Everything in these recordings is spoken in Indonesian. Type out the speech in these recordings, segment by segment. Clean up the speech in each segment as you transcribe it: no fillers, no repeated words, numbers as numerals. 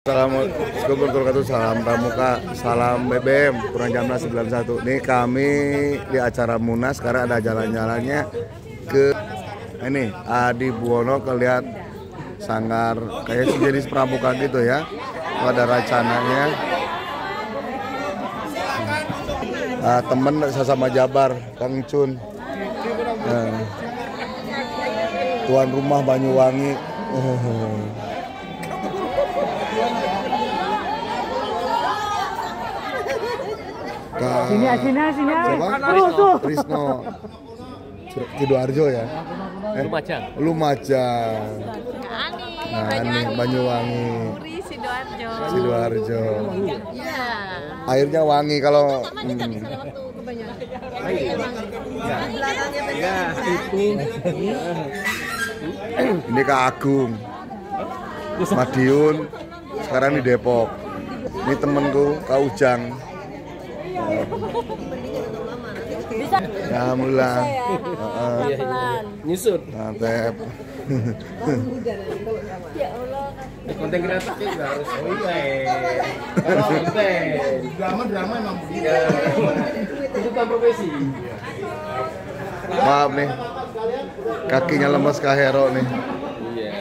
Assalamualaikum warahmatullahi wabarakatuh. Salam Pramuka, salam BBM, kurang jam 91. Nih kami di acara Munas, sekarang ada jalan-jalannya ke ini Adi Buwono, kelihat sanggar kayak sejenis pramuka gitu ya. Ada rencananya. Temen sesama Jabar, Kang Cun, tuan rumah Banyuwangi. Sini. Siapa? Trisno Sidoarjo ya? Lumajang. Nah, ini Banyuwangi. Sidoarjo. Iya. Airnya wangi kalau ini Kak Agung, Madiun, sekarang di Depok. Ini temenku Kak Ujang. Alhamdulillah. Nyusut. Mantap. Ya Allah. Konten kreatif juga harus konten. Drama emang begitu. Itu kan profesi. Maaf nih, kakinya lemes Kak Hero nih. Iya.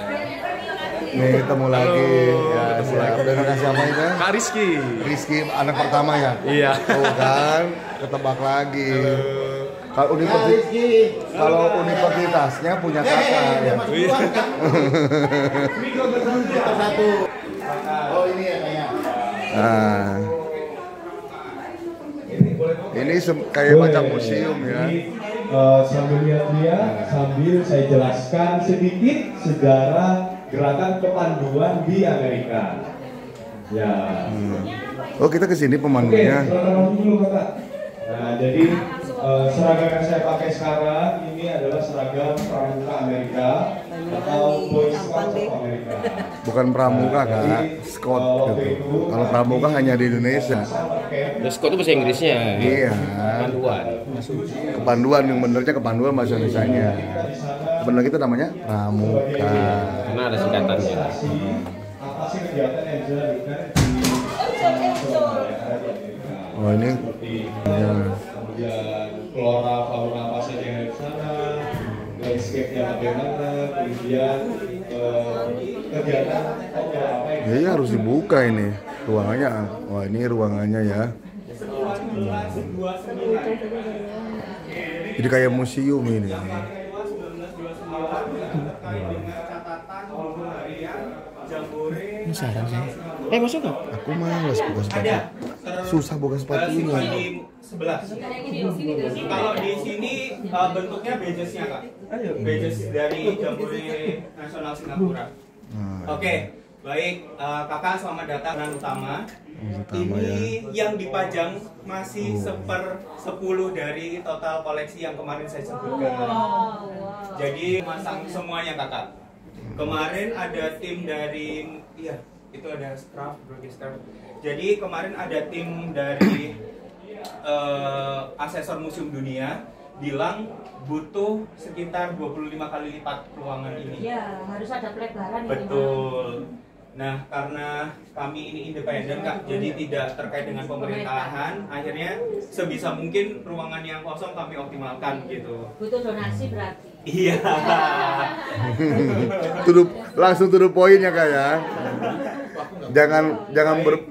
Nih ketemu lagi. Ya, siap. Dengan siapa itu? Kak Rizky. Rizky anak pertama ya? Iya. Tuh kan, ketebak lagi. Kalau universitasnya punya kakak ya. Oh ini ya kayaknya. Nah, ini kayak macam museum ya. Sambil lihat-lihat, sambil saya jelaskan sedikit sejarah gerakan kepanduan di Amerika. Ya. Oh, kita kesini Oke, pemandunya. silakan dulu kakak. Nah, jadi seragam yang saya pakai sekarang ini adalah seragam pramuka Amerika atau Boy Scout of Amerika. Bukan pramuka Kak, Scott gitu. Kalau pramuka hanya di Indonesia. Ya, Scott itu bahasa Inggrisnya. Iya. Panduan. Kepanduan yang benernya kepanduan bahasa Indonesianya. Bener kita namanya pramuka. Karena ada singkatannya. Apa sih kegiatan yang bisa dilakukan di Oh ini ya. kemudian flora fauna apa saja yang ada di sana, landscape-nya bagaimana, kemudian kegiatan apa yang Ya, harus dibuka ini ruangannya. Wah, ini ruangannya ya. Jadi kayak museum ini. Ini saran saya. Masuk nggak? Aku malas buka sepatu. Susah buka sepatunya. Di sebelah. Kalau di sini bentuknya badges-nya Kak. Badges dari Jambore Nasional Singapura. Oke, baik Kakak, selamat datang dan utama. Ini yang dipajang masih 1/10 dari total koleksi yang kemarin saya sebutkan. Jadi masang semuanya Kakak. Kemarin ada tim dari, iya itu ada staff, broadcaster. Jadi kemarin ada tim dari asesor Museum Dunia bilang butuh sekitar 25 kali lipat ruangan ini. Ya, harus ada pelebaran ini. Betul. Nah, karena kami ini independen Kak, jadi tidak terkait dengan pemerintahan, akhirnya sebisa mungkin ruangan yang kosong kami optimalkan gitu. Butuh donasi berarti. Iya. Langsung to the point ya Kak ya. Jangan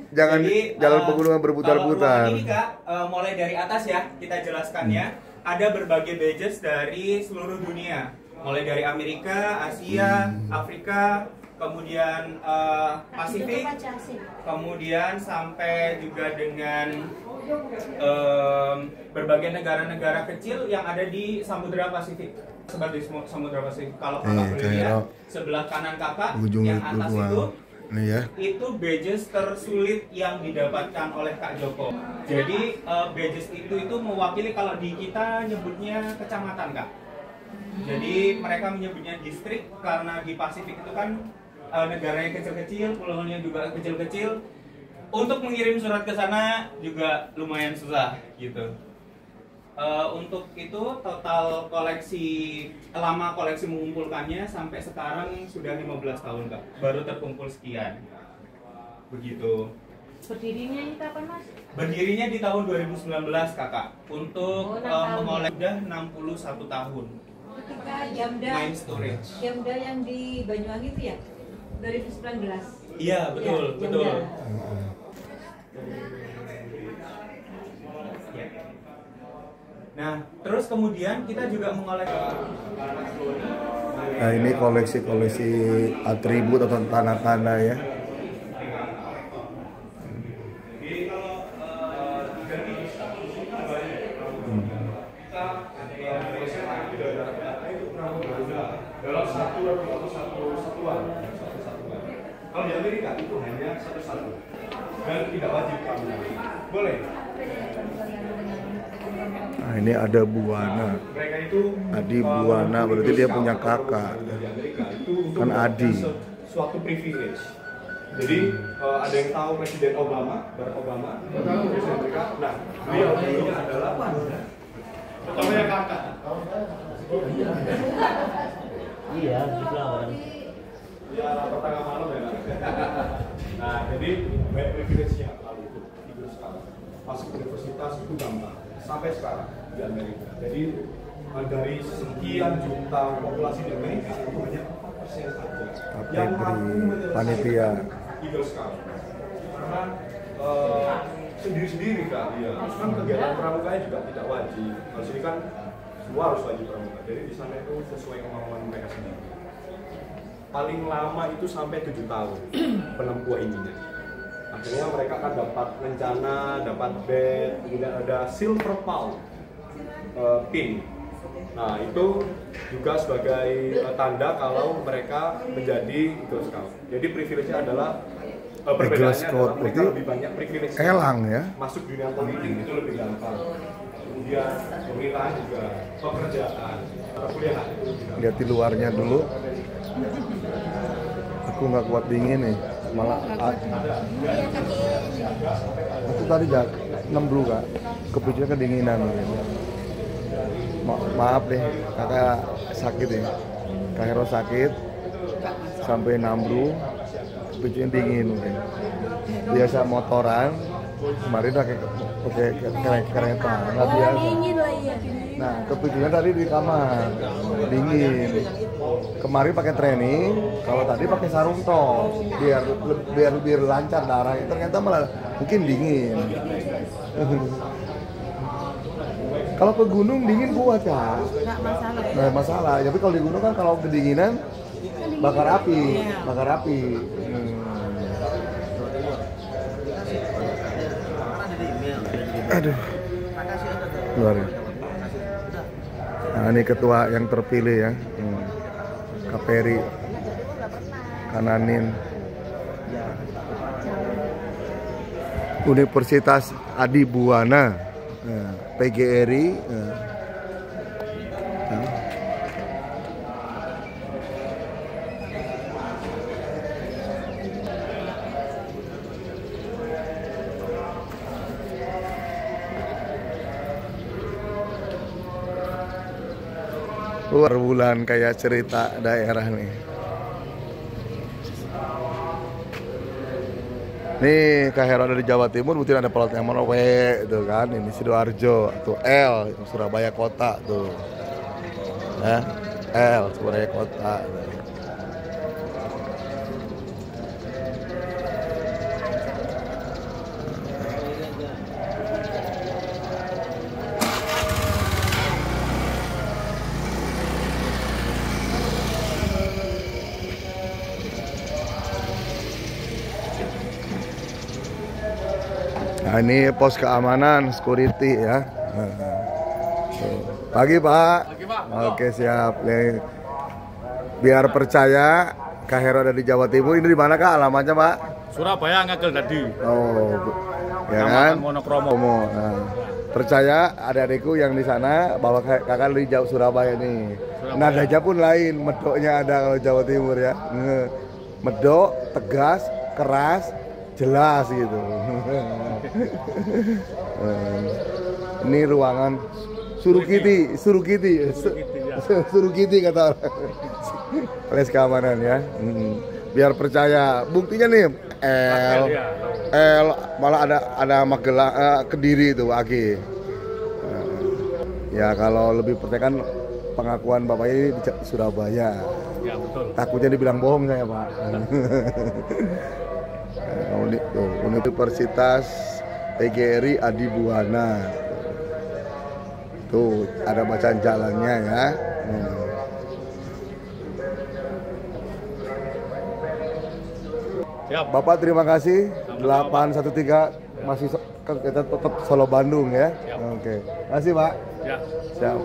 Jadi, jalan pegunungan kalau berputar-putar. ruangan ini Kak, mulai dari atas ya, kita jelaskan ya. Ada berbagai badges dari seluruh dunia. Mulai dari Amerika, Asia, Afrika, kemudian Pasifik, kemudian sampai juga dengan berbagai negara-negara kecil yang ada di Samudra Pasifik. Sebagai Samudra Pasifik, kalau kakak boleh lihat sebelah kanan kakak yang atas Ini ya. itu badges tersulit yang didapatkan oleh Kak Joko. Jadi badges itu mewakili, kalau di kita nyebutnya kecamatan Kak. Jadi mereka menyebutnya distrik karena di Pasifik itu kan negaranya kecil-kecil, pulaunya juga kecil-kecil. Untuk mengirim surat ke sana juga lumayan susah gitu. Untuk itu total koleksi, lama koleksi mengumpulkannya sampai sekarang sudah 15 tahun Kak, baru terkumpul sekian. begitu. Berdirinya ini kapan, Mas? Berdirinya di tahun 2019 kakak, untuk mengoleh udah 61 tahun. Ketika Jamda Main storage. Jamda yang di Banyuwangi itu ya 2019. Iya betul, Ya, betul. Jamda. Ya. Nah, terus kemudian kita juga mengoleksi. Nah ini koleksi-koleksi atribut atau tanda-tanda ya. Dalam satu satuan. Kalau di Amerika itu hanya satu-satu dan tidak wajib kamu. Boleh. Nah ini ada Buana. Mereka itu Adi Buana berarti dia punya kakak. di Amerika itu untuk Kan Adi. suatu privilege. Jadi ada yang tahu Presiden Obama, Barack Obama, tahu Presiden Amerika. Nah, beliau dulunya adalah pertamanya kakak. Iya, juga orang. Ya, pertengah malam ya. Nah, jadi banyak privilege-nya lalu itu Eagle Scout. Masuk universitas itu gampang sampai sekarang di Amerika. Jadi dari sekian juta populasi di Amerika itu hanya 4% saja yang mampu panitia. Eagle Scout. Karena sendiri-sendiri kan, ya. Terus kan kegiatan pramuganya juga tidak wajib. Kalau sini kan semua harus wajib pramuka. Jadi di sana itu sesuai kemampuan mereka sendiri. Paling lama itu sampai 7 tahun penempuh ininya. Akhirnya mereka kan dapat rencana, dapat bed, kemudian ada silver pal pin. Nah itu juga sebagai tanda kalau mereka menjadi Eagle Scout. Jadi privilege-nya adalah perbedaannya adalah mereka lebih banyak privilege. Elang ya. Masuk dunia politik itu lebih gampang. Kemudian pemerintahan juga, pekerjaan, kuliah itu lebih gampang. Lihat di luarnya dulu. Aku nggak kuat dingin nih, malah aku tadi nembru kak, kepicunya kedinginan. Maaf deh, kakak sakit ya, Kak Hero sakit sampai nambru, kepicunya dingin mungkin. Biasa motoran, kemarin pakai kereta, nggak biasa. Nah, kepicunya tadi di kamar, dingin. Kemarin pakai training, kalau tadi pakai sarung tos, biar lancar darahnya. Ternyata malah mungkin dingin. Kalau ke gunung dingin kuat ya? Nggak masalah. Nggak masalah. Tapi kalau di gunung kan kalau kedinginan bakar api. Aduh. Luar ya. Nah, ini ketua yang terpilih ya. Kaperi Kananin Universitas Adi Buana PGRI. Luar bulan kayak cerita daerah nih. Nih Kak Hero ada di Jawa Timur, mungkin ada pelot yang mana W itu kan, ini Sidoarjo atau L Surabaya Kota tuh. L Surabaya Kota. Nah, ini pos keamanan, security ya. Pagi Pak. Pagi Pak. Oke siap. Biar percaya Kak Hero ada di Jawa Timur. Ini di mana Kak alamatnya Pak? Surabaya Ngagel tadi. Oh, ya Nama kan? Monokromo. Nah, percaya adik-adikku yang di sana bahwa kakak di Jawa Surabaya nih. Nadanya pun lain, medoknya ada kalau Jawa Timur ya. Medok, tegas, keras, jelas gitu. Ini ruangan Surukiti kata orang. Les keamanan ya. biar percaya. Buktinya nih L malah ada Magelang, Kediri itu Aki. Ya kalau lebih percaya kan pengakuan bapaknya ini di Surabaya. Ya betul. Takutnya dibilang bohong saya Pak. Universitas PGRI Adibuana. Tuh ada bacaan jalannya ya. Siap. Bapak terima kasih. 813 masih kita tetap Solo Bandung ya. Siap. Oke. Makasih Pak. Ya. Siap.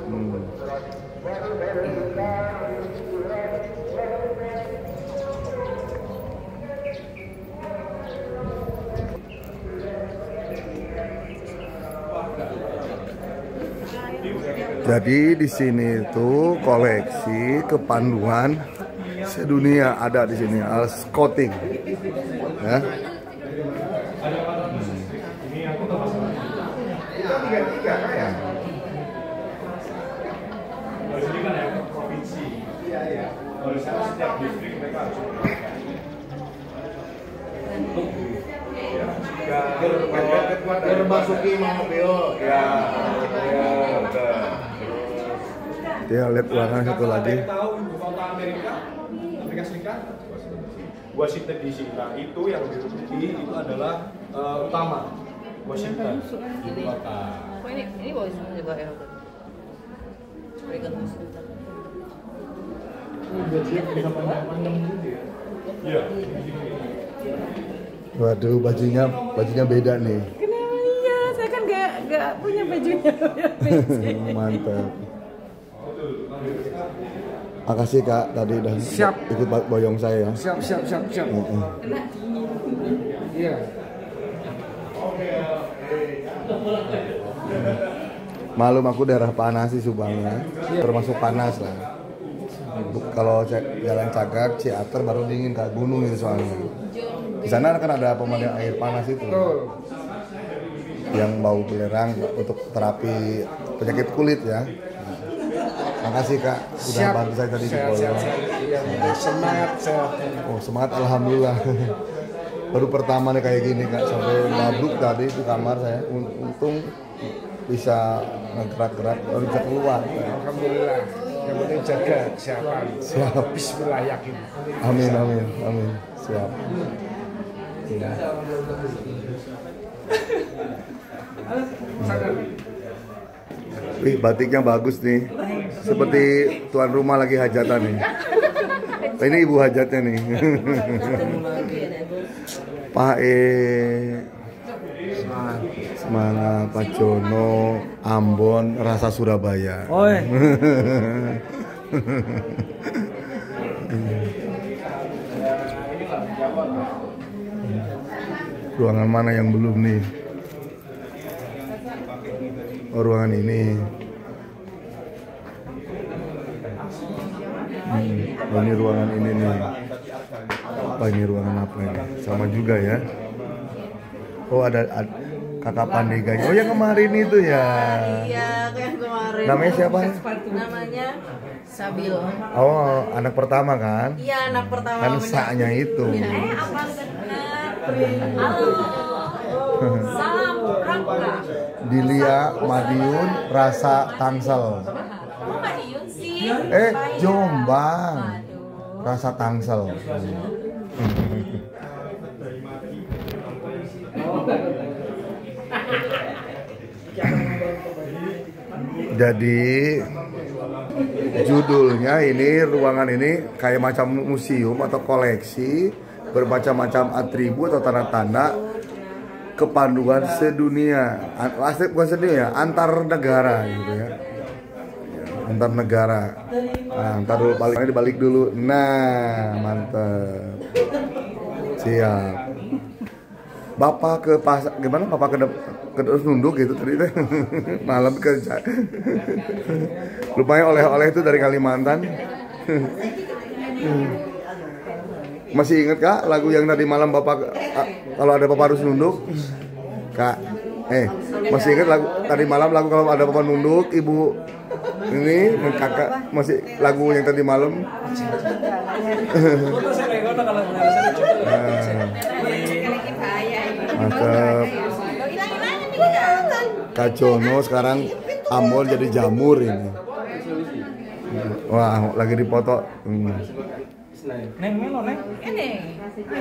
Jadi di sini itu koleksi kepanduan sedunia ada di sini, scouting, ya. Masuki mau Beo. Dia lihat ruangan satu lagi. Tahu ibu kota Amerika Serikat? Washington DC. Nah itu yang biru putih itu adalah utama Washington ibu kota. Oh ini Washington juga ya. Iya. Waduh, bajunya beda nih. Kenapa iya? Saya kan nggak punya bajunya. Mantap. Makasih Kak tadi udah ikut boyong saya ya. Siap. Iya. Malum aku daerah panas sih Subangnya, termasuk panas lah. Kalau jalan Cagak, Ciater baru dingin Kak, gunung itu soalnya. Di sana kan ada pemandian air panas itu, yang bau belerang untuk terapi penyakit kulit ya. Makasih Kak, sudah bantu saya tadi di boyong. Semangat saya. Oh semangat alhamdulillah. Baru pertama nih kayak gini Kak, sampai mabruk tadi di kamar saya. Untung bisa ngegerak-gerak, baru bisa keluar. Alhamdulillah. Yang penting jaga kesehatan. Siap. Bismillah yakin. Amin. Siap. Wih, batiknya bagus nih. Seperti tuan rumah lagi hajatan nih. Ini ibu hajatnya nih. Pae, Semangat, Pak Jono, Ambon, rasa Surabaya. Ruangan mana yang belum nih? Oh, ruangan ini. Oh, ini ruangan ini nih. Apa ini ruangan apa ini? Sama juga ya. Oh ada kakak Pandeganya. Oh yang kemarin itu ya. Iya, yang kemarin. Namanya siapa? Namanya Sabil. Oh anak pertama kan? Iya, anak pertama. Kan saknya itu. Apa benar? Halo. Salam Rangka. Dilia Madiun rasa Tangsel. Kok Madiun sih? Jombang. Rasa Tangsel. Jadi judulnya ini ruangan ini kayak macam museum atau koleksi bermacam-macam atribut atau tanda-tanda kepanduan sedunia, bukan sedunia, antar negara gitu ya. Antar negara. Nah, ntar dulu dibalik dulu. Nah, mantep. Siap. Bapak ke pasar gimana? Bapak ke terus nunduk gitu tadi teh. Malam kerja. Lumayan oleh-oleh itu dari Kalimantan. Masih ingat Kak lagu yang tadi malam Bapak kalau ada Bapak harus nunduk? Kak, masih ingat lagu tadi malam lagu kalau ada Bapak nunduk, Ibu Ini kakak masih lagu yang tadi malam. Mantap. Kak Jono sekarang Amol jadi jamur ini. Wah, lagi dipoto. Neng melo neng. Ini.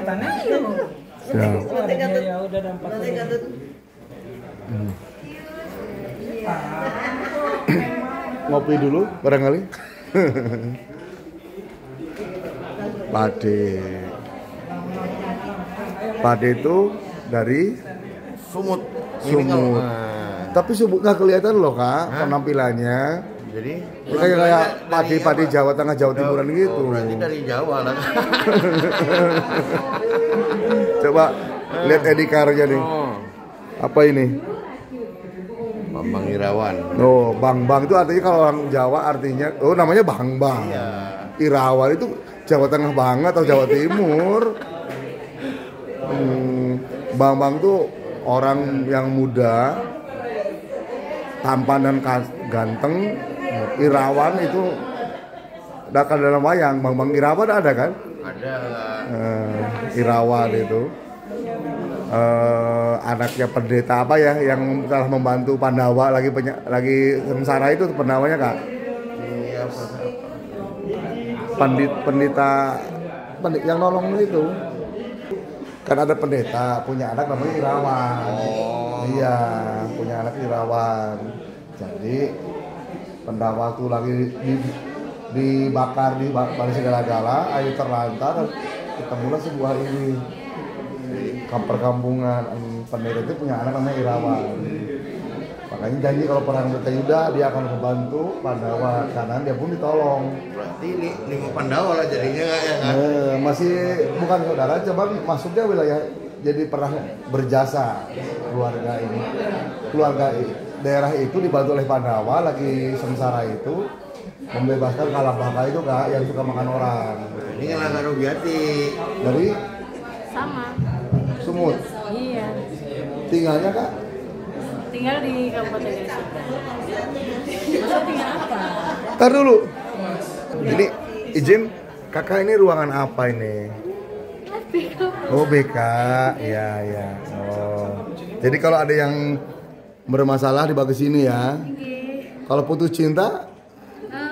Tanya. Siap. Ya udah dampak. Ngopi dulu barangkali. Pade itu dari Sumut. Sumut. Tapi Sumut nggak kelihatan loh kak penampilannya. Jadi Kayak padi Jawa Tengah Jawa Timuran gitu. Oh, berarti dari Jawa lah. Coba lihat edikarnya nih. Apa ini? Bambang Irawan. Oh, Bang itu artinya kalau orang Jawa artinya namanya Bang. Iya. Irawan itu Jawa Tengah banget atau Jawa Timur. Bang tuh orang yang muda, tampan dan ganteng. Irawan itu ada dalam wayang. Bang Irawan ada kan? Ada. Irawan itu anaknya pendeta apa ya yang telah membantu Pandawa lagi sengsara itu pendawanya kak. Iya. Pendeta yang nolong itu kan ada pendeta punya anak namanya Irawan. Iya, punya anak Irawan. Jadi Pandawa tuh lagi dibakar di balik segala-gala, air terlantar, ketemulah sebuah ini perkampungan. Pendeta itu punya anak namanya Irawan. Makanya janji kalau perang Bretayuda dia akan membantu Pandawa, karena dia pun ditolong. Berarti ini mau Pandawa lah jadinya nggak ya kan? Masih bukan saudara, coba masuknya wilayah jadi pernah berjasa keluarga daerah itu dibantu oleh Pandawa lagi sengsara itu membebaskan Kalabaka itu kak yang suka makan orang. Ini kan Langga Rubiati. Dari Sama. Sumut. Iya. Tinggalnya kak? Tinggal di Kabupaten Gresik. Masa tinggal apa? Ntar dulu. Jadi izin kakak ini ruangan apa ini? Oh BK, ya. Oh, jadi kalau ada yang bermasalah dibawa ke sini ya. Kalau putus cinta?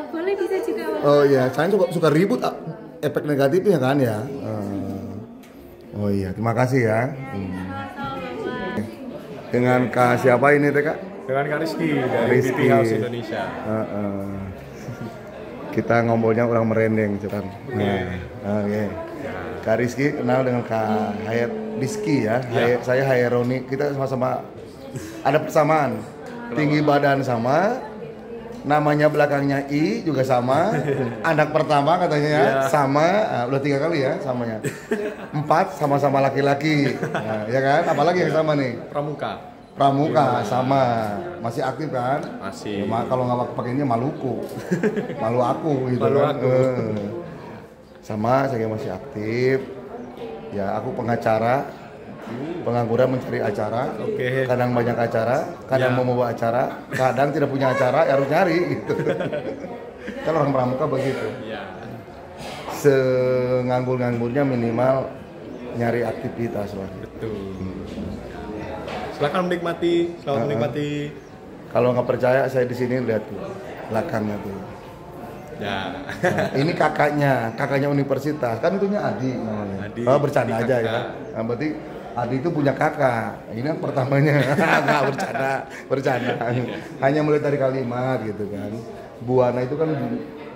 Boleh bisa juga. Oh iya, saya suka ribut efek negatifnya kan ya. Oh iya, terima kasih ya. Dengan Kak siapa ini teh Kak? Dengan Kak Rizky dari Rizky. BT House Indonesia. Kita ngomongnya orang merendeng cetan. Oke. Kak Rizky kenal dengan Kak Hayat Rizky ya. Saya Haironi. Kita sama-sama ada persamaan. Tinggi badan sama, namanya belakangnya I juga sama, anak pertama katanya ya, sama, udah 3 kali ya samanya. 4 sama-sama laki-laki, ya kan? Apalagi yang sama nih? Pramuka sama, masih aktif kan? Masih. Ya, kalau nggak pakainya Maluku, malu aku gitu Malu kan? aku. Sama, saya masih aktif. Ya aku pengacara, pengangguran mencari acara. Kadang banyak acara, kadang mau membawa acara, kadang tidak punya acara, ya harus nyari gitu. Kan orang pramuka begitu. Senganggur-nganggurnya minimal nyari aktivitas lah. Betul. Silakan menikmati, selamat menikmati. Kalau nggak percaya saya di sini lihat tuh belakangnya tuh. Ya. Nah, ini kakaknya universitas, kan itunya Adi namanya. Adi, Oh, bercanda Adi aja kakak. ya. Nah, berarti Adi itu punya kakak. Ini yang pertamanya. Nggak bercanda. Hanya mulai dari kalimat gitu kan. Buana itu kan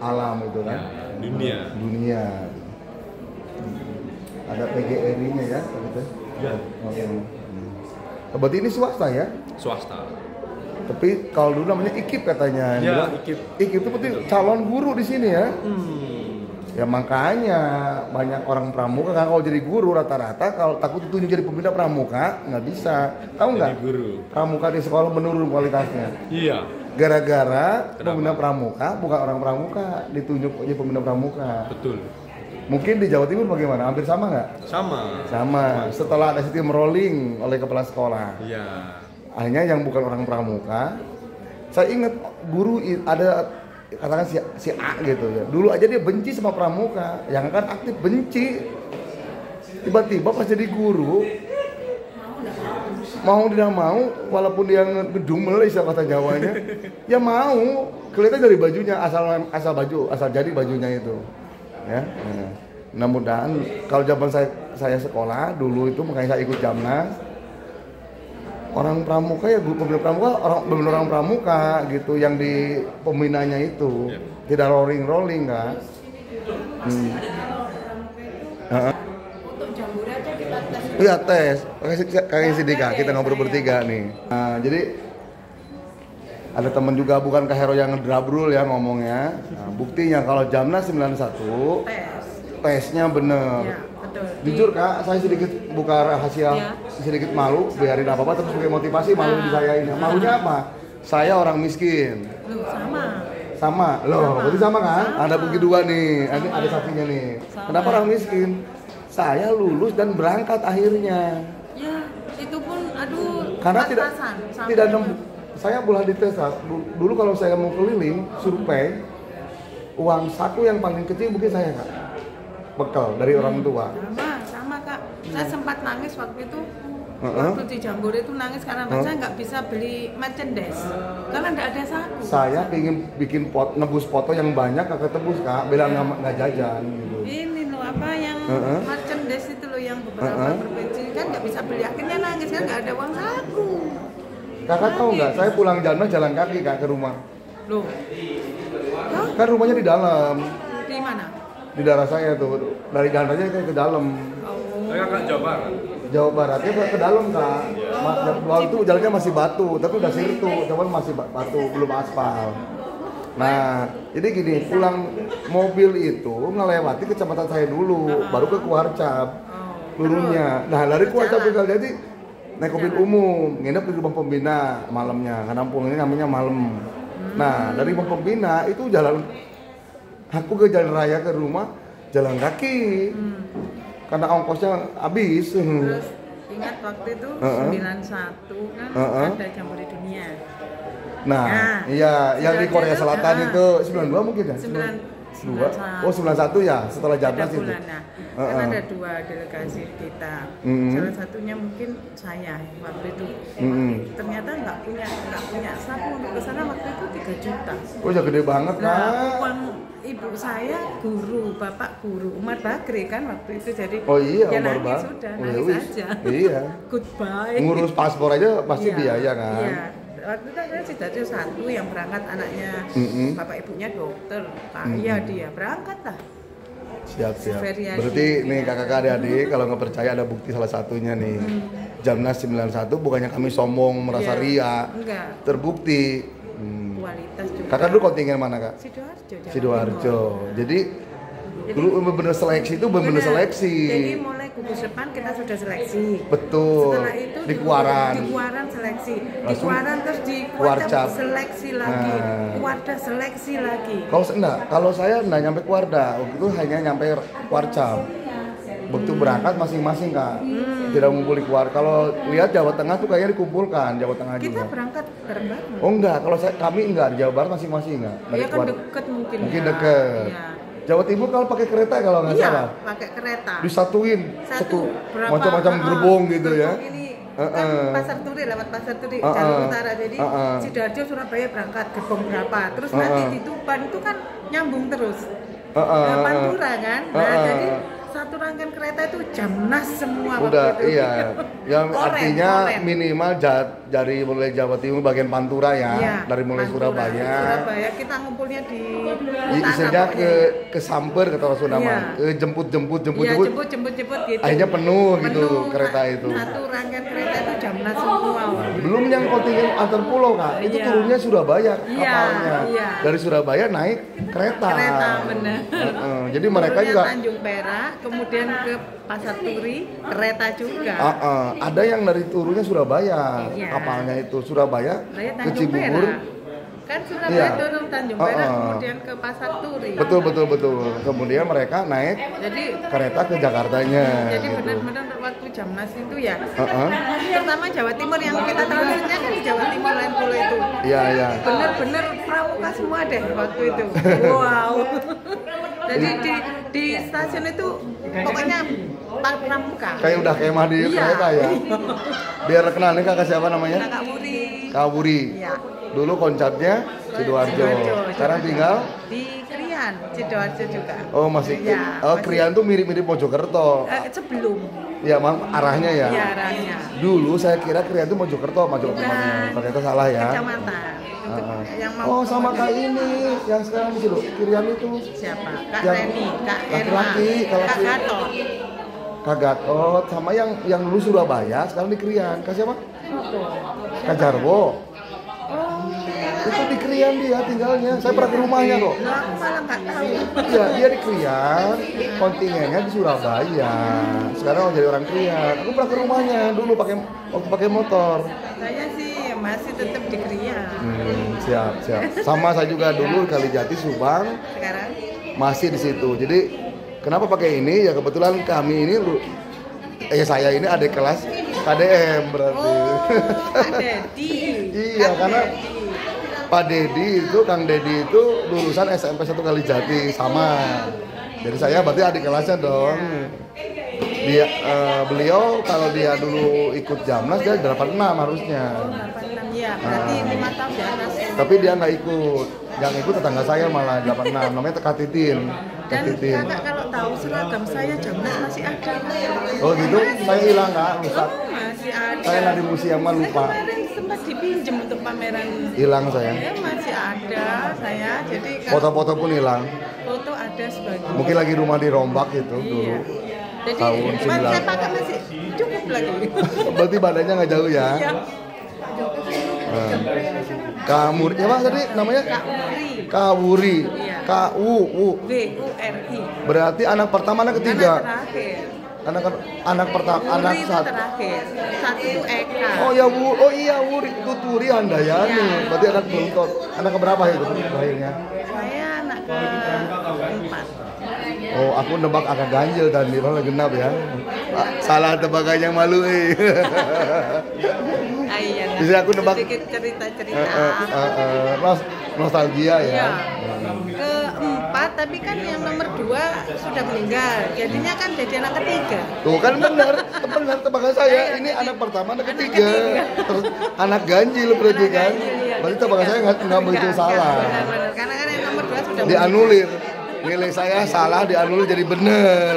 alam itu kan. Dunia. Ada PGRI-nya ya, gitu. Ya. Berarti ini swasta ya? Swasta. Tapi kalau dulu namanya IKIP katanya. Ya, IKIP itu berarti calon guru di sini ya. Ya makanya banyak orang pramuka kan kalau jadi guru rata-rata kalau takut ditunjuk jadi pembina pramuka nggak bisa. Tahu nggak? Pramuka di sekolah menurun kualitasnya. Iya. Gara-gara pembina pramuka bukan orang pramuka ditunjuk jadi pembina pramuka. Betul. Mungkin di Jawa Timur bagaimana? Hampir sama nggak? Sama. Setelah ada sistem rolling oleh kepala sekolah. Iya. Hanya yang bukan orang pramuka. Saya ingat guru ada katakan si A gitu ya. Dulu aja dia benci sama pramuka, yang kan aktif benci. Tiba-tiba pas jadi guru mau tidak mau, walaupun dia ngedumel istilah kata Jawanya, ya mau. Kelihatan dari bajunya, asal jadi bajunya itu. Ya. Nah, mudah-mudahan kalau zaman saya sekolah dulu itu, makanya saya ikut Jamnas. Orang pramuka ya guru pembina pramuka, orang pramuka gitu yang di pembinanya itu. Tidak rolling kan. Untuk jambore aja kita tes. Iya tes, kayak Sidika, kita ngobrol bertiga nih. Nah, jadi ada teman juga bukan Kak Hero yang ngedrabrul ya ngomongnya. Nah, buktinya kalau Jamnas 91 tesnya bener. Ya, betul. Jujur Kak, saya sedikit buka rahasia, sedikit malu, biarin apa-apa terus sebagai motivasi malu di saya ini. Malunya apa? Saya orang miskin. Loh, Sama, loh, berarti sama kan? Ada bukti dua nih, ini ada saksinya nih. Kenapa orang miskin? Saya lulus dan berangkat akhirnya. Ya, itu pun aduh. Karena pas-pasan, tidak saya boleh dites. Dulu kalau saya mau keliling survei, uang saku yang paling kecil mungkin saya Kak. Bekal dari orang tua. Sama Kak. Saya sempat nangis waktu itu. Waktu di Jambore itu nangis karena saya nggak bisa beli merchandise karena nggak ada saku. Saya ingin bikin nebus foto yang banyak Kakak tebus Kak, bela nggak jajan gitu. Ini loh apa yang merchandise itu loh yang beberapa provinsi kan nggak bisa beli, akhirnya nangis kan nggak ada uang saku. Kakak tahu nggak? Saya pulang Jamnas jalan kaki Kak ke rumah. Loh? Kan rumahnya di dalam. Di mana? Di daerah saya tuh, dari jalan aja ke dalam. Saya Kakak Jawa Barat. Jawa Baratnya ke dalam Kak. Waktu itu jalannya masih batu, tapi udah sirtu, cuman masih batu, belum aspal. Nah, jadi gini, pulang mobil itu ngelewati kecamatan saya dulu, baru ke Kuarcap. Turunnya. Nah, dari Kuarcap ke jadi naik mobil umum, nginep di rumah pembina malamnya. Karena kampung ini namanya malam. Nah, dari rumah pembina itu jalan aku ke jalan raya ke rumah jalan kaki. Karena ongkosnya habis. Terus ingat waktu itu 91 kan ada Jambore Dunia. Nah, iya yang di Korea Selatan itu 92 mungkin ya? 92. Oh, 91 ya, setelah Jamnas itu. Kan ada dua delegasi kita. Salah satunya mungkin saya waktu itu. Ternyata nggak punya saku untuk ke sana waktu itu 3 juta. Oh, ya gede banget Nah, Kak. uang ibu saya guru, bapak guru Umar Bakri kan waktu itu, jadi Oh iya, ya Umar nangis Bakri. sudah, Oh, nangis ya, aja. Iya. Goodbye. Ngurus paspor aja pasti Iya, biaya kan. Iya. Waktu itu ada Sidarjo 1 yang berangkat, anaknya bapak ibunya dokter, kaya dia berangkat lah. Siap. Suferiyadi. Berarti nih kakak-kakak adik-adik kalau nggak percaya ada bukti salah satunya nih. Jamnas 91 bukannya kami sombong merasa Iya. ria. Enggak. Terbukti. Kualitas juga. Kakak dulu kontingen mana Kak? Sidoarjo. Jawa Sidoarjo. Timur. Jadi dulu bener-bener seleksi itu bener-bener Benar. seleksi. Jadi mulai gugus depan kita sudah seleksi. Betul. Setelah itu Di Kuaran. Di Kuaran seleksi. Di Langsung Kuaran terus di Kuarcap. Kuarcap seleksi lagi. Nah. Kuarda seleksi lagi. Kalau saya enggak nyampe Kuarda, waktu itu hanya nyampe Kuarcap. Begitu berangkat masing-masing Kak. Tidak ngumpul di Kuarda. Kalau lihat Jawa Tengah tuh kayaknya dikumpulkan, Jawa Tengah Kita juga. berangkat bareng-bareng. Oh enggak, kalau kami enggak di Jawa Barat masing-masing enggak. Iya kan deket mungkin. Mungkin ya. deket. Iya. Jawa Timur kalau pakai kereta kalau nggak Iya, salah. pakai kereta. Disatuin Satu berapa? macam-macam gerbong gitu ya. Ini kan Pasar Turi, lewat Pasar Turi, jalur utara. Jadi Sidoarjo Surabaya berangkat gerbong berapa. Terus nanti di Tuban itu kan nyambung terus. Pantura kan. Nah, jadi satu rangkaian kereta itu Jamnas semua Udah waktu itu. iya. Yang artinya Koren. minimal dari mulai Jawa Timur bagian Pantura ya, Iya, dari mulai Pantura. Surabaya. Surabaya kita ngumpulnya di Istilahnya pokoknya. ke Samper ke Tarasunama, Iya. jemput Iya, jemput gitu. Akhirnya penuh gitu kereta itu. Satu rangkaian kereta itu Jamnas semua. Belum yang kontingen antar pulau Kak, itu Iya. turunnya Surabaya Iya, kapalnya. iya. Dari Surabaya naik kereta. Kereta bener. Jadi mereka Turunnya juga Tanjung Perak, kemudian ke Pasar Turi, kereta juga. ada yang dari turunnya Surabaya, Iya. kapalnya itu Surabaya Saya ke Tanjung Cibubur. Perak. Kan Surabaya Iya. turun Tanjung Perak, kemudian ke Pasar Turi. Betul. Kemudian mereka naik Jadi kereta ke Jakartanya. Jadi gitu. benar-benar waktu Jamnas itu ya. Terutama Jawa Timur yang kita transitnya kan di Jawa Timur lain pulau itu. Iya. Benar-benar pramuka semua deh waktu itu. Wow. Jadi di stasiun itu pokoknya pramuka. Kayak udah kemah di kereta ya. Biar kenal nih kakak siapa namanya? Kakak Wuri. Kak Wuri. Iya. Dulu koncatnya Sidoarjo. Sekarang tinggal Di Krian, Sidoarjo juga. Oh masih. Iya, Krian tuh mirip-mirip Mojokerto. Sebelum. Ya, arahnya ya. Iya, arahnya. Dulu saya kira Krian tuh Mojokerto, ternyata salah ya. Kecamatan. Yang mau Oh sama Kak ini yang sekarang di Krian itu. siapa? Kak Yang Reni, Kak Erma, laki-laki, kalau Kak si- Gatot. Kak Gatot sama yang dulu Surabaya sekarang di Krian. Kak siapa? Kak Jarwo. Itu di Krian dia tinggalnya. Saya pernah ke rumahnya kok. Loh, aku malah nggak tahu. Iya, dia di Krian, kontingennya di Surabaya. Sekarang jadi orang Krian. Aku pernah ke rumahnya dulu waktu pakai motor. Saya sih masih tetap di Krian. Siap. Sama saya juga dulu Kalijati Subang Sekarang masih di situ. Jadi kenapa pakai ini? Ya kebetulan kami ini saya ini adik kelas KDM berarti. Kak Dedi. Iya, karena Pak Dedi itu, Kang Dedi itu lulusan SMP 1 Kalijati sama. Jadi saya berarti adik kelasnya dong. Dia beliau kalau dia dulu ikut Jamnas dia 86 harusnya. 86 ya, berarti 5 tahun di atas. Tapi dia nggak ikut. Yang ikut tetangga saya malah 86, namanya Kak Titin. Dan kakak kalau tahu seragam saya Jamnas masih ada. Oh gitu? Saya hilang Kak, rusak. Masih ada. Saya nggak di museum mah lupa. Kemarin sempat dipinjem untuk pameran. Hilang saya. Ya masih ada saya. Jadi kalau Foto-foto pun hilang. foto ada sebagian. Mungkin lagi rumah dirombak gitu dulu. Iya. Jadi Tahun saya pakai masih cukup lagi. Berarti badannya nggak jauh ya? Iya. Kamur, ya Pak tadi namanya? Kawuri. Iya. K-U-U-W-U-R-I. Berarti anak pertama, anak ketiga. Anak terakhir. Anak pertama, anak Wuri itu satu. terakhir. Satu itu Eka. Oh iya Wuri, itu Turi Handayani. Iya. Berarti anak belum. Anak keberapa itu terakhirnya? Saya anak keempat. Oh, aku nebak agak ganjil dan di mana genap ya. Salah tebakannya malu Iya. Jadi aku nebak sedikit cerita-cerita. nostalgia ya. Iya. Keempat, tapi kan yang nomor 2 sudah meninggal. Jadinya kan jadi anak ketiga. Tuh kan benar tebakan saya. Ini anak pertama, anak ketiga. Terus anak ganjil berarti kan. Berarti tebakan saya nggak begitu salah. Benar-benar. Karena kan yang nomor 2 sudah Dianulir. Nilai saya salah dianulir jadi bener.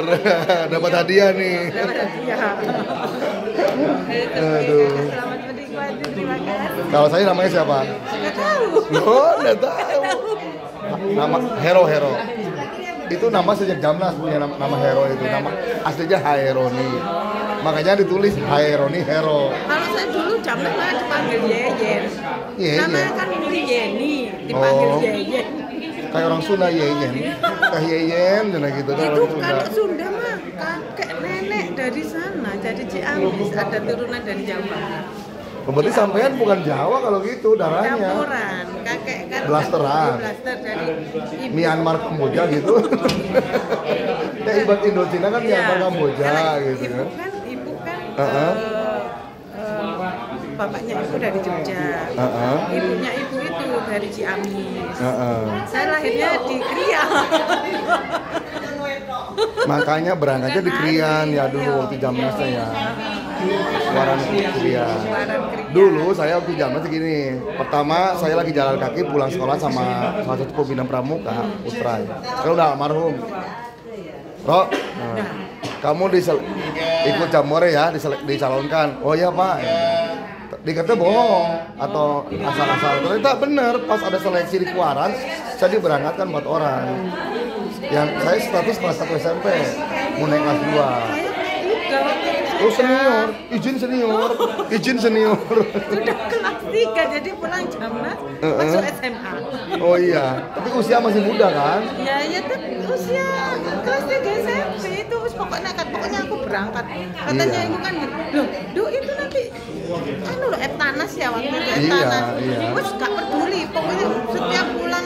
Dapat hadiah nih. Aduh. Selamat menikmati, terima kasih. Kalau saya namanya siapa? Nggak tahu. Oh, enggak tahu. Nama Hero. Itu nama sejak Jamnas punya nama Hero itu. Nama aslinya Haeroni. Makanya ditulis Haeroni Hero. Kalau saya dulu Jamnas malah dipanggil Yeyen. Yeyen. Namanya kan Wuri Yeni, dipanggil Oh. Yeyen. Kayak orang Sunda Yeyen. Kah Yeyen dan gitu kan Itu orang Sunda. kalau Sunda mah kakek nenek dari sana, jadi Ciamis, ada turunan dari Jawa. Berarti sampean bukan Jawa kalau gitu darahnya. Campuran, kakek kan Blasteran. blaster dari ibu. Myanmar Kamboja gitu. Ya ibarat Indochina kan Myanmar Kamboja Karena gitu kan. Ibu kan bapaknya ibu dari Jogja. Ibunya ibu itu dari Ciamis. Saya lahirnya di Krian. Makanya berangkatnya di Krian ya dulu waktu Jamnasnya ya. Waran Krian. Dulu saya waktu Jamnas segini. Pertama saya lagi jalan kaki pulang sekolah sama salah satu pembina pramuka, Utrai. Sekarang udah almarhum. Bro, kamu ikut Jamore ya, dicalonkan. Oh iya Pak. Dikata bohong atau asal-asal. Ternyata bener, pas ada seleksi di Kuaran, saya diberangkatkan 4 orang. Yang saya status kelas 1 SMP, mau naik kelas 2. Oh senior, izin senior. Sudah kelas 3 jadi pulang Jamnas masuk SMA. Oh iya, tapi usia masih muda kan? Ya tapi usia kelas 3 SMP itu pokoknya aku berangkat. Katanya Iya. ibu kan, loh itu nanti anu loh Eptanas Jamnas ya waktu itu. Iya, iya. Terus gak peduli, pokoknya setiap pulang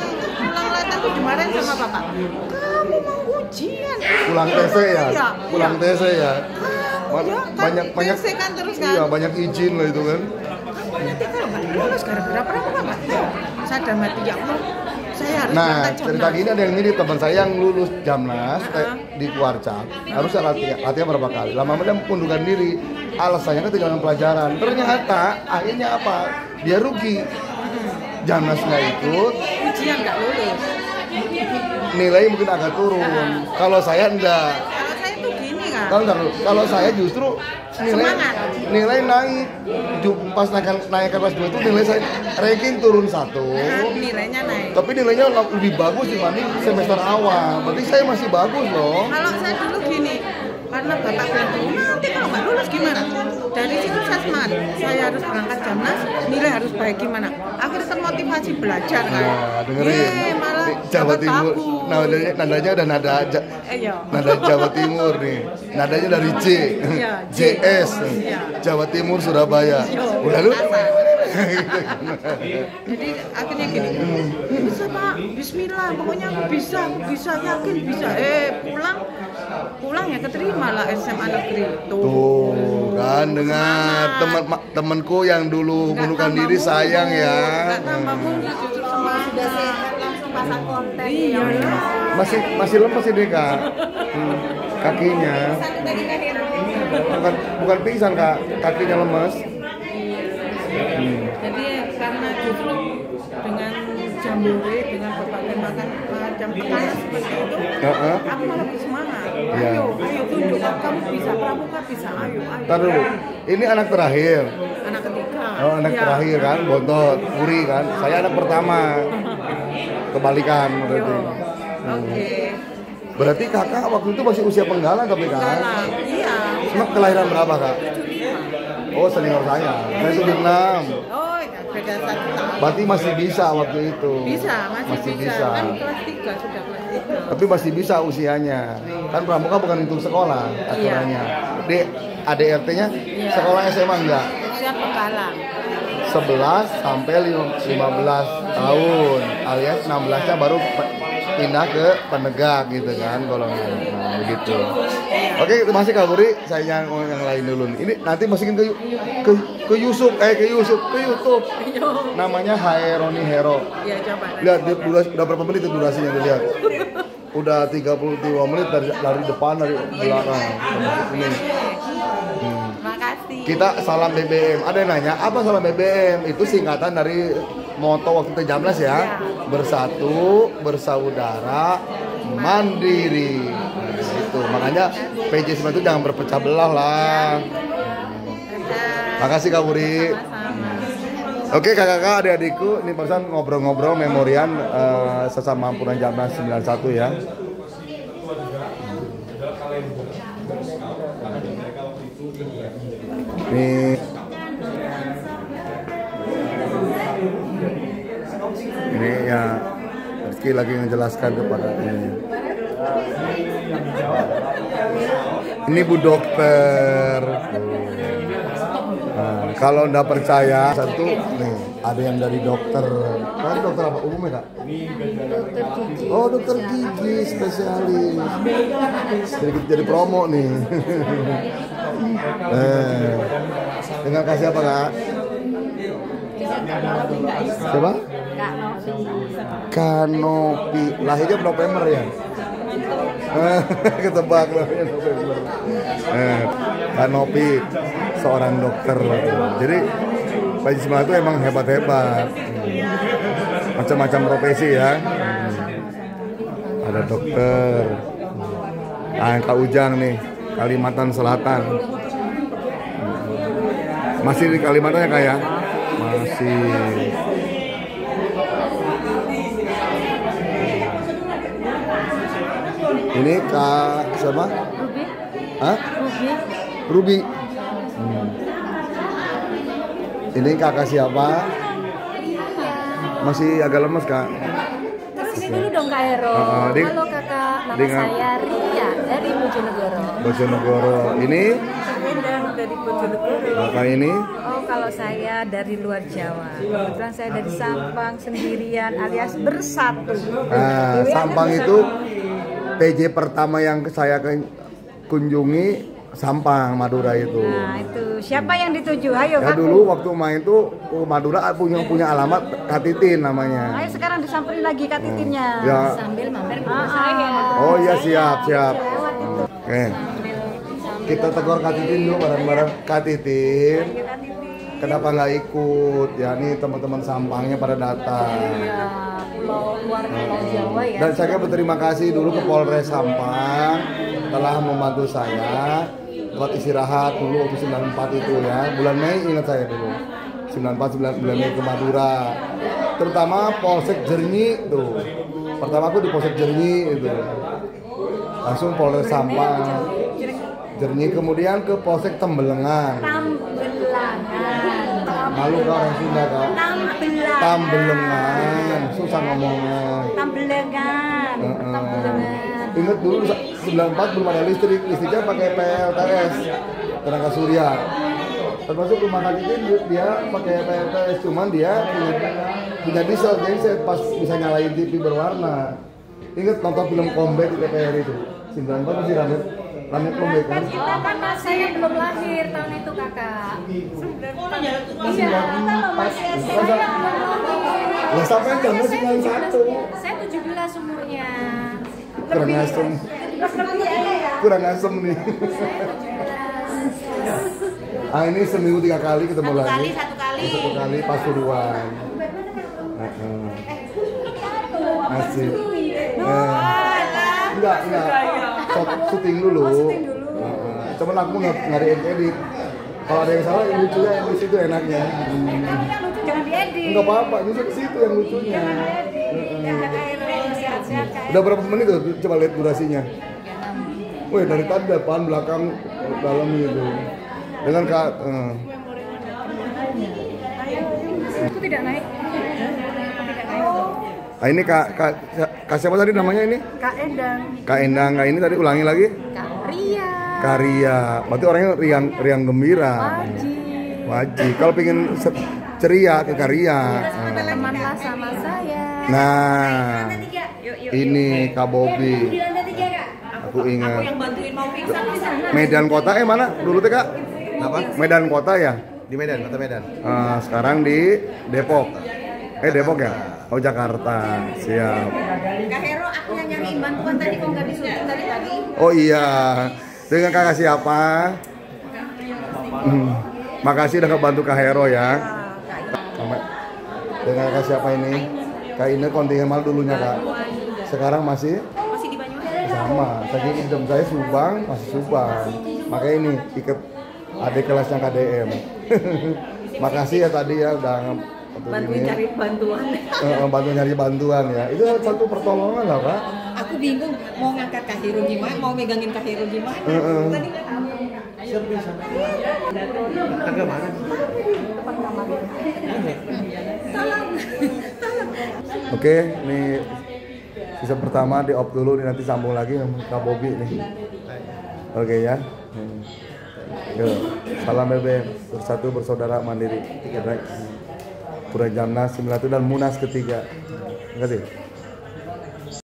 latihan tuh dimarahin sama bapak. Kamu mau ujian? Pulang TC ya? Iya, Pulang iya. TC ya? Banyak kan terus kan? Iya, banyak izin loh itu kan. Kamu nanti kalau nggak lulus gara-gara pramuka Pak? Saya dalam hati ya Allah, saya harus Nah, berangkat Jamnas. cerita gini ada yang mirip teman saya yang lulus Jamnas di Kuarcap. Harusnya latihan berapa kali. Lama-lama dia mengundurkan diri. Alasannya ketinggalan pelajaran. Ternyata akhirnya apa? Dia rugi. Jamnasnya ikut, Ujian nggak lulus. nilai mungkin agak turun. Kalau saya enggak. Kalau saya tuh gini kan. Kalau saya justru nilai naik. Pas naik ke kelas 2 itu nilai saya ranking turun 1. Nilainya naik. Tapi nilainya lebih bagus dibanding semester awal. Berarti saya masih bagus loh. Kalau saya dulu gini, karena bapak bilang nanti kalau nggak lulus gimana? Dari situ saya semangat, saya harus berangkat Jamnas, nilai harus baik gimana? Akhirnya termotivasi belajar kan. Ya, dengerin. Malah Jawa dapat Timur. bagus. Nadanya udah Iya. nada Jawa Timur nih. Nadanya dari J. Iya, J. JS. Iya. Jawa Timur Surabaya. Iya, Udah lu? kasar. Jadi akhirnya gini, bisa Pak, Bismillah, pokoknya aku bisa, yakin bisa. Pulang ya keterima lah SMA negeri. Tuh kan dengar temanku yang dulu bunuhkan diri sayang ya. Nggak tambah mungkin justru semangat. Sudah sehat langsung pasang konten. Iya. Masih lemes ini Kak. Kakinya. Bukan pingsan Kak, kakinya lemes. Jadi karena justru dengan jambore, dengan berbagai macam tekanan seperti itu, aku malah lebih semangat. Iya. Ayo tunjukkan kamu bisa, pramuka bisa, ayo. Taruh, ini anak terakhir. Anak ketiga. Oh, anak Iya. terakhir kan, bontot, Puri kan. Saya anak pertama. Kebalikan berarti. Oke. Berarti kakak waktu itu masih usia penggalang tapi kan? Galang. Iya. Semua kelahiran berapa kak? 75. Oh senior saya 76. Oh, ya, beda 1 tahun. Berarti masih bisa waktu itu. Bisa, masih bisa. Kan kelas 3 sudah kelas 3. Tapi masih bisa usianya. Kan pramuka bukan hitung sekolah aturannya. ADRT-nya sekolah SMA enggak? Usia penggalang. 11 sampai 15 tahun alias 16-nya baru pindah ke penegak gitu kan golongan. Nah, begitu. Oke, terima kasih Kak Puri. Saya yang lain dulu. Ini nanti masukin ke YouTube. Namanya Haeroni Hero. Iya, coba. Lihat udah berapa menit durasinya dilihat. Udah 32 menit dari depan dari belakang. Ini. Makasih. Kita salam BBM. Ada yang nanya, apa salam BBM? Itu singkatan dari moto waktu itu Jamnas ya. Bersatu, bersaudara, mandiri. Nah, itu. Makanya PJ itu jangan berpecah belah lah. Makasih Kak Puri. Oke kakak-kakak, adik-adikku, ini barusan ngobrol-ngobrol memorian sesama Purna Jamnas 91 ya. Ini ya Rizky lagi menjelaskan kepada ini Bu Dokter. Nah, kalau nggak percaya satu nih ada yang dari dokter. Kan dokter apa umum ya Kak? Dokter gigi. Oh dokter gigi spesialis. Jadi promo nih. Dengan kasih apa Kak? Siapa? Kanopi. Lahirnya November ya? Ketebak lahirnya November. Kanopi seorang dokter. Jadi Pak Ismail itu emang hebat-hebat. Macam-macam profesi ya. Ada dokter. Nah, Kak Ujang nih, Kalimantan Selatan. Masih di Kalimantan ya Kak ya? Masih. Ini Kak siapa? Ruby. Hah? Ruby. Ruby. Ini kakak siapa? Masih agak lemes Kak. Kesini dulu dong Kak Hero. Halo kakak, nama saya Ria dari Bojonegoro. Bojonegoro. Ini? Endang dari Bojonegoro. Kakak ini? Oh kalau saya dari luar Jawa. Kebetulan saya dari Sampang sendirian alias bersatu. Nah, Sampang itu PJ pertama yang saya kunjungi Sampang, Madura itu. Nah, itu siapa yang dituju? Ayo, ya dulu waktu main tuh Madura punya alamat Katitin namanya. Ayo sekarang disamperin lagi Katitinnya. Ya. Sambil mampir ke rumah saya. Oh iya, siap. Oke. Kita tegur Katitin dulu bareng-bareng. Katitin. Kenapa nggak ikut? Ya nih teman-teman Sampangnya pada datang. Iya, luar Pulau Jawa ya. Dan saya berterima kasih dulu ke Polres Sampang telah membantu saya buat istirahat dulu waktu 94 itu ya. Bulan Mei ingat saya dulu. 94 bulan Mei ke Madura. Terutama Polsek Jernyi tuh. Pertama aku di Polsek Jernyi itu. Langsung Polres Sampang. Jernyi kemudian ke Polsek Tembelengan. Malu kau orang Sunda kau. Tambelengan. Susah ngomongnya. Tambelengan. Ingat dulu 94 belum ada listriknya pakai PLTS, tenaga surya. Termasuk rumah sakit itu dia pakai PLTS, cuman dia punya diesel, jadi saya pas bisa nyalain TV berwarna. Ingat nonton film Combat di TPR itu, 94 masih rame Combat kan? Saya belum lahir tahun itu kakak. Ya sampai jamnya 91. Saya 17 umurnya. Kurang asem nih. Ah ini seminggu 3 kali ketemu lagi. Satu kali Pasuruan. Asik. Enggak. Syuting dulu. Cuman aku nyari edit. Kalau ada yang salah, yang lucunya yang di situ enaknya. Jangan diedit. Enggak apa-apa, justru ke situ yang lucunya. Udah berapa menit tuh? Coba lihat durasinya. Wih, dari tadi depan, belakang, dalam gitu. Dengan Kak. Aku tidak naik. Ah ini Kak siapa tadi namanya ini? Kak Endang. Kak Endang. Kak ini tadi ulangi lagi. Kak Ria. Kak Ria. Berarti orangnya riang gembira. Wajib. Kalau pengen ceria ke Kak Ria. Temanlah sama saya. Nah, ini Kak Bobi. Aku ingat. Yang bantuin mau pingsan di sana. Medan Kota mana? Dulu teh Kak? Apa? Medan Kota ya? Di Medan, Kota Medan. Sekarang di Depok. Depok ya? Oh Jakarta. Siap. Kak Hero, aku yang nyariin bantuan tadi kok nggak disuruh dari tadi. Oh iya. Dengan kakak siapa? Makasih udah bantu Kak Hero ya. Dengan kakak siapa ini? Kak Ine kontingen mal dulunya Kak. Sekarang masih Masih di Banyuwangi. sama. Tadi idem saya Subang, masih Subang. Makanya ini ikut adik kelasnya KDM. Makasih ya tadi ya udah Bantuin cari bantuan. bantu nyari bantuan ya. Itu satu pertolongan lah Pak. Aku bingung mau ngangkat Kak Hero gimana, mau megangin Kak Hero gimana. Tadi nggak tahu. Agak mana? Oke, ini sisa pertama di off dulu nih, nanti sambung lagi sama Kak Bobi nih. Oke ya. Yuk, salam BBM, bersatu bersaudara mandiri. Pura Jamnas 91 dan Munas ketiga. Terima kasih.